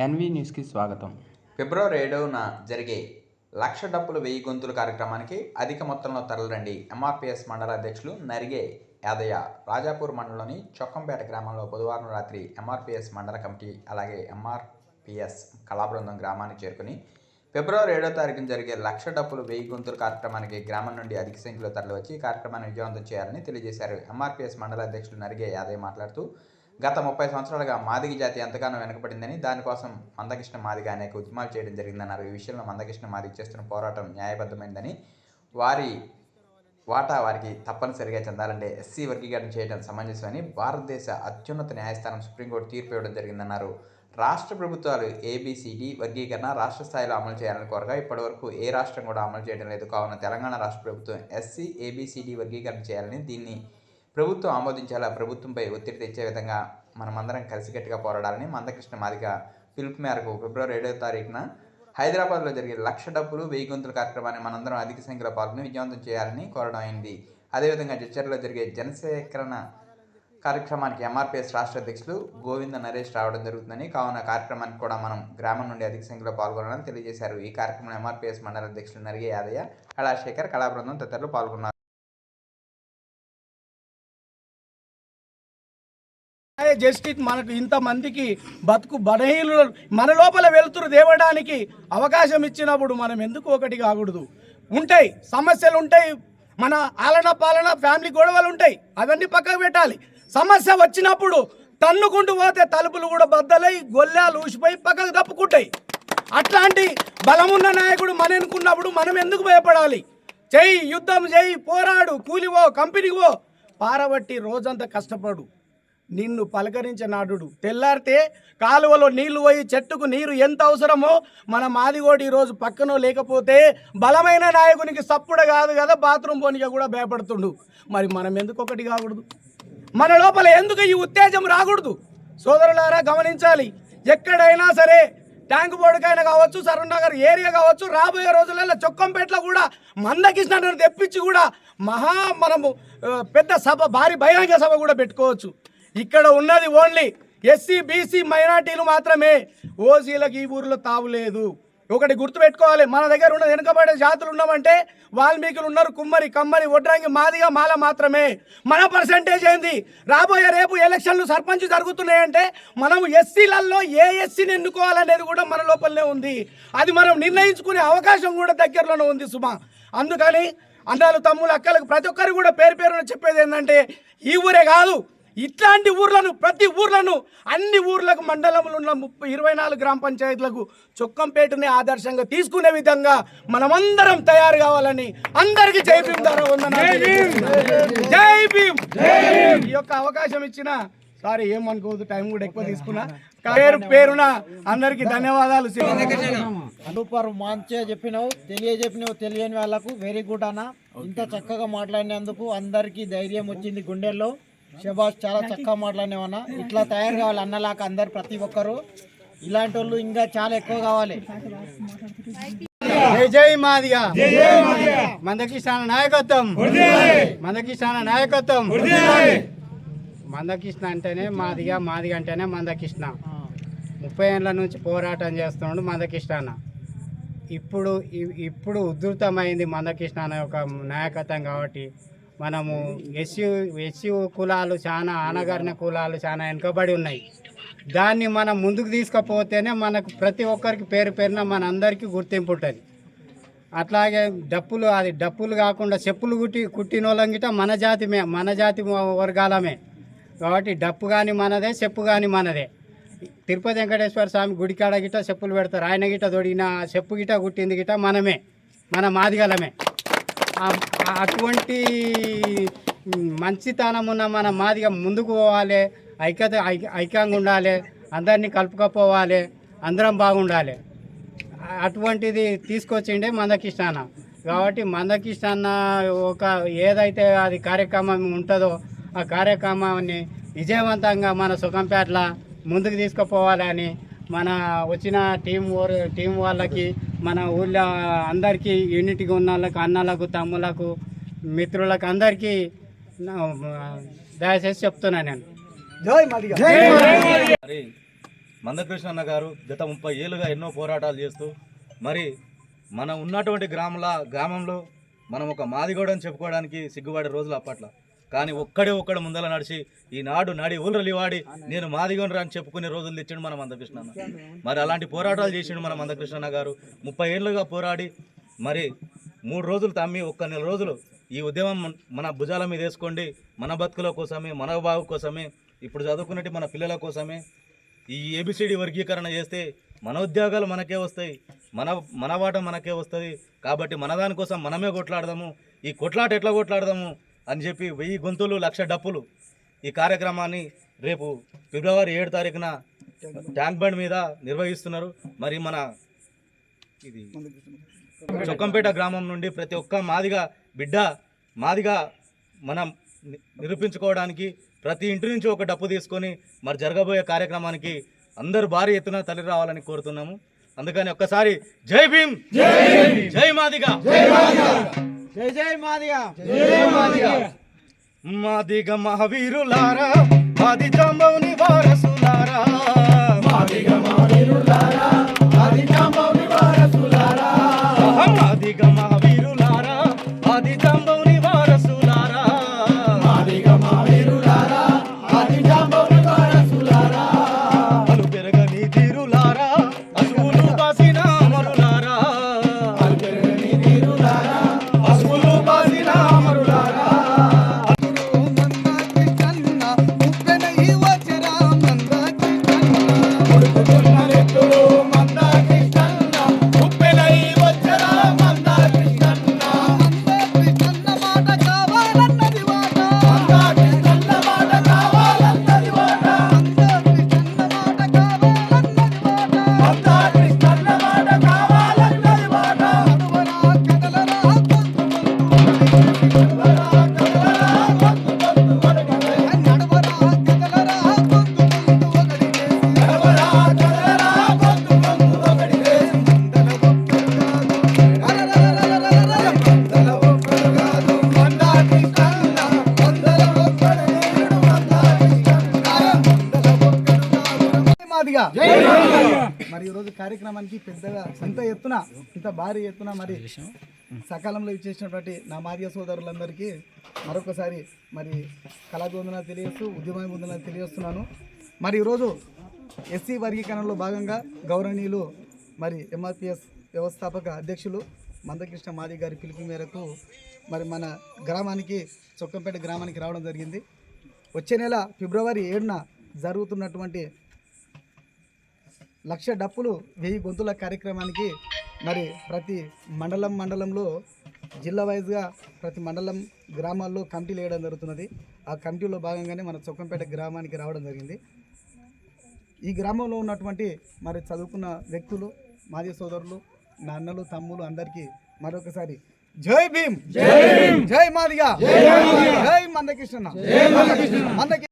N V న్యూస్కి స్వాగతం. ఫిబ్రవరి 7న జరిగే లక్ష డప్పులు 1000 గొంతుల కార్యక్రమానికి అధిక మొత్తంలో తరలిరండి. ఎంఆర్పీఎస్ మండల అధ్యక్షులు నరిగే యాదయ్య రాజాపూర్ మండలంలోని చొక్కంపేట గ్రామంలో బుధవారం రాత్రి ఎంఆర్పీఎస్ మండల కమిటీ అలాగే ఎంఆర్పీఎస్ కళాబృందం గ్రామానికి చేరుకుని ఫిబ్రవరి 7వ తారీఖున జరిగే లక్ష డప్పులు 1000 గొంతుల కార్యక్రమానికి గ్రామం నుండి అధిక సంఖ్యలో తరలివచ్చి కార్యక్రమాన్ని విజయవంతం చేయాలని తెలియజేశారు. ఎంఆర్పీఎస్ మండల అధ్యక్షులు నరిగే యాదయ్య మాట్లాడుతూ గత 30 సంవత్సరాలుగా మాదిగ జాతి ఎంతగానో వెనుకబడిందని, దానికోసం మందకృష్ణ మాదిగ అనేక ఉద్యమాలు చేయడం జరిగిందన్నారు. ఈ విషయంలో మందకృష్ణ మాదిగ చేస్తున్న పోరాటం న్యాయబద్ధమైందని, వారి వాటా వారికి తప్పనిసరిగా చెందాలంటే ఎస్సీ వర్గీకరణ చేయడం సమంజసమని భారతదేశ అత్యున్నత న్యాయస్థానం సుప్రీంకోర్టు తీర్పు ఇవ్వడం జరిగిందన్నారు. రాష్ట్ర ప్రభుత్వాలు ఏబిసిడి వర్గీకరణ రాష్ట్ర స్థాయిలో అమలు చేయాలని కోరగా ఇప్పటివరకు ఏ రాష్ట్రం కూడా అమలు చేయడం లేదు. కావున తెలంగాణ రాష్ట్ర ప్రభుత్వం ఎస్సీ ఏబిసిడి వర్గీకరణ చేయాలని, దీన్ని ప్రభుత్వం ఆమోదించేలా ప్రభుత్వంపై ఒత్తిడి తెచ్చే విధంగా మనమందరం కలిసికట్టుగా పోరాడాలని మందకృష్ణ మాదిగ పిలుపు మేరకు ఫిబ్రవరి 7వ తారీఖున హైదరాబాద్లో జరిగే లక్ష డప్పులు 1000 గొంతుల కార్యక్రమాన్ని మనందరం అధిక సంఖ్యలో పాల్గొని విజయవంతం చేయాలని కోరడం అయింది. అదేవిధంగా జడ్చర్లలో జరిగే జనసేకరణ కార్యక్రమానికి ఎంఆర్పీఎస్ రాష్ట్ర అధ్యక్షులు గోవింద నరేష్ రావడం జరుగుతుందని, కావున కార్యక్రమానికి కూడా మనం గ్రామం నుండి అధిక సంఖ్యలో పాల్గొనాలని తెలియజేశారు. ఈ కార్యక్రమంలో ఎంఆర్పీఎస్ మండల అధ్యక్షులు నరిగే యాదయ్య, కళాశేఖర్, కళాబృందం తదితరులు పాల్గొన్నారు. జస్టిస్ మనకు ఇంతమందికి బతుకు బలహీనులు మన లోపల వెలుతురు దేవడానికి అవకాశం ఇచ్చినప్పుడు మనం ఎందుకు ఒకటి కాకూడదు? ఉంటాయి సమస్యలు, ఉంటాయి, మన ఆలన పాలన ఫ్యామిలీ గొడవలు ఉంటాయి, అవన్నీ పక్కకు పెట్టాలి. సమస్య వచ్చినప్పుడు తన్నుకుంటూ పోతే తలుపులు కూడా బద్దలై గొల్లాలు ఊసిపోయి పక్కకు తప్పుకుంటాయి. అట్లాంటి బలమున్న నాయకుడు మన ఎన్నుకున్నప్పుడు మనం ఎందుకు భయపడాలి? చెయ్యి, యుద్ధం చెయ్యి, పోరాడు, కూలివో, కంపెనీకి పో, పారబట్టి రోజంతా కష్టపడు. నిన్ను పలకరించే నాడు తెల్లారితే కాలువలో నీళ్లు పోయి చెట్టుకు నీరు ఎంత అవసరమో మన మాదిగోడు ఈరోజు పక్కనో లేకపోతే బలమైన నాయకునికి సప్పుడ కాదు కదా, బాత్రూమ్ పోనీగా కూడా భయపడుతుండు. మరి మనం ఎందుకు ఒకటి కాకూడదు? మన లోపల ఎందుకు ఈ ఉత్తేజం రాకూడదు? సోదరులారా గమనించాలి. ఎక్కడైనా సరే, ట్యాంక్ బోర్డుకైనా కావచ్చు, సరూర్నగర్ ఏరియా కావచ్చు, రాబోయే రోజులలో చొక్కంపేటలో కూడా మందకృష్ణ తెప్పించి కూడా మనము పెద్ద సభ, భారీ బహిరంగ సభ కూడా పెట్టుకోవచ్చు. ఇక్కడ ఉన్నది ఓన్లీ ఎస్సీ బీసీ మైనార్టీలు మాత్రమే. ఓసీలకు ఈ ఊరిలో తావులేదు. ఒకటి గుర్తుపెట్టుకోవాలి, మన దగ్గర ఉన్న వెనుకబడే జాతులు ఉన్నామంటే వాల్మీకులు ఉన్నారు, కుమ్మరి, కమ్మరి, వడ్రంగి, మాదిగ, మాల మాత్రమే. మన పర్సంటేజ్ ఏంది? రాబోయే రేపు ఎలక్షన్లు సర్పంచ్ జరుగుతున్నాయంటే మనం ఎస్సీలలో ఏ ఎస్సీని ఎన్నుకోవాలనేది కూడా మన లోపలనే ఉంది. అది మనం నిర్ణయించుకునే అవకాశం కూడా దగ్గరలోనే ఉంది సుమా. అందుకని అన్నాలు, తమ్ములు, అక్కలకు ప్రతి ఒక్కరు కూడా పేరు పేరున చెప్పేది ఏంటంటే, ఈ ఊరే కాదు, ఇట్లాంటి ఊర్లను, ప్రతి ఊర్లను, అన్ని ఊర్లకు, మండలంలో ఉన్న 24 గ్రామ పంచాయతీలకు చొక్కంపేటని ఆదర్శంగా తీసుకునే విధంగా మనమందరం తయారు కావాలని అందరికీ జై భీమ్ ద్వారా జై భీమ్. ఈ యొక్క అవకాశం ఇచ్చిన సారీ ఏమనుకోవద్దు, టైం కూడా ఎక్కువ తీసుకున్నా. పేరున అందరికీ ధన్యవాదాలు. సూపర్, మంచిగా చెప్పినావు, తెలియని వాళ్ళకు వెరీ గుడ్ అన్న. ఇంత చక్కగా మాట్లాడినందుకు అందరికీ ధైర్యం వచ్చింది గుండెల్లో. శబాష్, చాలా చక్కగా మాట్లాడినావన్నా. ఇట్లా తయారు కావాలి అన్నలాగా అందరు, ప్రతి ఒక్కరు ఇలాంటి వాళ్ళు ఇంకా చాలా ఎక్కువ కావాలి. జై జై మాదిగ, మందకృష్ణ నాయకత్వం, మందకృష్ణ నాయకత్వం. మందకృష్ణ అంటేనే మాదిగ, మాదిగ అంటేనే మందకృష్ణ. 30 ఏళ్ళ నుంచి పోరాటం చేస్తున్నాడు మందకృష్ణ అన్న. ఇప్పుడు ఉధృతమైంది మందకృష్ణ అనే ఒక నాయకత్వం. కాబట్టి మనము ఎస్సీ కులాలు చాలా, ఆనగారిన కులాలు చాలా వెనుకబడి ఉన్నాయి. దాన్ని మనం ముందుకు తీసుకుపోతేనే మనకు ప్రతి ఒక్కరికి పేరున మనందరికీ గుర్తింపు ఉంటుంది. అట్లాగే డప్పులు, అది డప్పులు కాకుండా చెప్పులు కుట్టిన వాళ్ళం గిట మన జాతి వర్గాలమే. కాబట్టి డప్పు కానీ మనదే, చెప్పు కానీ మనదే. తిరుపతి వెంకటేశ్వర స్వామి గుడికాడ గిట చెప్పులు పెడతారు. ఆయన గిట తొడిగిన చెప్పు గిట కుట్టింది గిట మనమే, మన మాదిగలమే. అటువంటి మంచితనం ఉన్న మన మాదిగ ముందుకు పోవాలి, ఐక్యంగా ఉండాలి, అందరినీ కలుపుకపోవాలి, అందరం బాగుండాలి. అటువంటిది తీసుకొచ్చిండే మందకృష్ణ అన్న. కాబట్టి మందకృష్ణ అన్న ఒక ఏదైతే అది కార్యక్రమం ఉంటుందో ఆ కార్యక్రమాన్ని విజయవంతంగా మన సుఖంపేటలో ముందుకు తీసుకుపోవాలని మన వచ్చిన టీం వాళ్ళకి, మన ఊళ్ళో అందరికీ, యూనిట్గా ఉన్న వాళ్ళకి, అన్నలకు, తమ్ములకు, మిత్రులకు అందరికీ దయచేసి చెప్తున్నాను నేను. జై మాదిగ. మందకృష్ణ అన్న గారు గత 30 ఏళ్ళుగా ఎన్నో పోరాటాలు చేస్తూ మరి మనం ఉన్నటువంటి గ్రామంలో మనం ఒక మాదిగోడని చెప్పుకోవడానికి సిగ్గుపడే రోజులు అప్పట్లో. కానీ ఒక్కడు ముందర నడిచి ఈనాడు నడి ఊళ్ళలివాడి నేను మాదిగోనరా అని చెప్పుకునే రోజులు తెచ్చిండు మన మందకృష్ణ అన్న. మరి అలాంటి పోరాటాలు చేసిండు మన మందకృష్ణ అన్న గారు. 30 ఏళ్ళుగా పోరాడి మరి 3 రోజులు తమ్మి 1 నెల రోజులు ఈ ఉద్యమం మన భుజాల మీద వేసుకోండి, మన బతుకుల కోసమే, మన బాగు కోసమే, ఇప్పుడు చదువుకున్నట్టు మన పిల్లల కోసమే ఈ ఏబిసిడి వర్గీకరణ చేస్తే మన ఉద్యోగాలు మనకే వస్తాయి, మన వాట మనకే వస్తుంది. కాబట్టి మన దానికోసం మనమే కొట్లాడదాము. ఈ కొట్లాట ఎట్లా కొట్లాడదాము అని చెప్పి 1000 గొంతులు 1,00,000 డప్పులు ఈ కార్యక్రమాన్ని రేపు ఫిబ్రవరి 7 తారీఖున ట్యాంక్ బండ్ మీద నిర్వహిస్తున్నారు. మరి మన ఇది చొక్కంపేట గ్రామం నుండి ప్రతి ఒక్క మాదిగా మనం నిరూపించుకోవడానికి ప్రతి ఇంటి నుంచి ఒక డప్పు తీసుకొని మరి జరగబోయే కార్యక్రమానికి అందరూ భారీ ఎత్తున తరలి రావాలని కోరుతున్నాము. అందుకని ఒక్కసారి జై భీమ్, జై మాదిగా, జై జై మాదిగా, మాదిగ మహావీరులారా, ఆది జాంబవుని వారసులారా, మాదిగ మహావీరులారా, ఆది జాంబవుని వారసులారా, మాదిగ మహావీరులారా, ఆది జాంబవుని వారసులారా, మాదిగ మహావీరులారా, ఆది జాంబవుని వారసులారా, అలు పెరగని తీరులారా, అసువులు బాసిన అమరులారా, అలు పెరగని తీరులారా, అసువులు బాసిన అమరులారా, మరి ఈరోజు కార్యక్రమానికి పెద్దగా ఇంత భారీ ఎత్తున మరి సకాలంలో ఇచ్చేసినటువంటి నా మాదిగ సోదరులందరికీ మరొకసారి మరి కళాబంధనాలు తెలియజేస్తూ ఉద్యమబంధనాలు తెలియజేస్తున్నాను. మరి ఈరోజు ఎస్సీ వర్గీకరణలో భాగంగా గౌరవనీయులు మరి ఎంఆర్పిఎస్ వ్యవస్థాపక అధ్యక్షులు మందకృష్ణ మాదిగ గారి పిలుపు మేరకు మరి మన గ్రామానికి చొక్కంపేట గ్రామానికి రావడం జరిగింది. వచ్చే నెల ఫిబ్రవరి 7న జరుగుతున్నటువంటి 1,00,000 డప్పులు 1000 గొంతుల కార్యక్రమానికి మరి ప్రతి మండలంలో జిల్లా వైజ్గా ప్రతి మండలం గ్రామాల్లో కమిటీలు వేయడం జరుగుతున్నది. ఆ కమిటీలో భాగంగానే మన చొక్కంపేట గ్రామానికి రావడం జరిగింది. ఈ గ్రామంలో ఉన్నటువంటి మరి చదువుకున్న వ్యక్తులు, మాజీ సోదరులు, నా అన్నలు, తమ్ములు అందరికీ మరొకసారి జై భీమ్, జై మాదిగా, జై మందకృష్ణ.